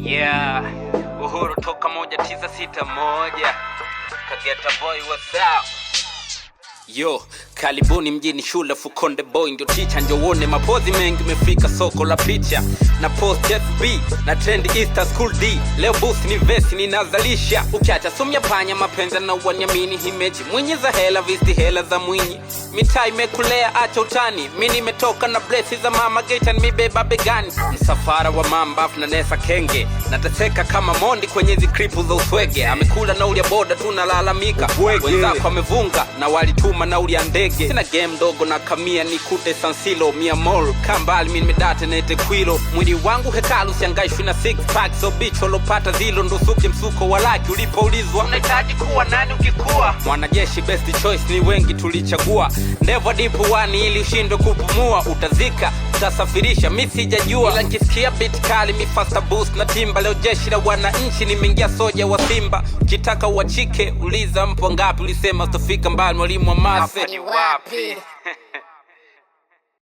Yeah, Uhuru toka 1961 Kageta boy what's up? Yo, karibuni mjini shule Fukonde boy ndio teacher ndio uone mapozi mengi mefika soko la picha na post FB na trend Easter school D leo boost ni vest ninazalisha ukiacha sumya panya mapenzi na uanyamini himeji mwenye za hela visti hela za mwinyi mitaa imekulea acha utani mimi nimetoka na blesses za mama gate nimebeba begani msafara wa mamba na Nesa Kenge natateka kama mondi kwenye zikripu za uswege amekula nauli ya boda tunalalamika wenzako amevunga na walituma nauli ya ndege sina game dogo na kamia nikute Sansilo mia mall kambali mimi nimedate nete kwilo mwili wangu hekalu siangaishwi na 6 pack so bicho lopata zilo ndo suke msuko walaki ulipoulizwa unahitaji kuwa nani ukikua mwanajeshi best choice ni wengi tulichagua ndevo dipu wani ili ushindwe kupumua utazika utasafirisha mimi sijajua ila nikisikia beat kali mi faster boost na timba leo jeshi la wananchi nimeingia soja wa Simba ukitaka uachike uliza mpo ngapi ulisema utafika mbali mwalimu wa mase ni wapi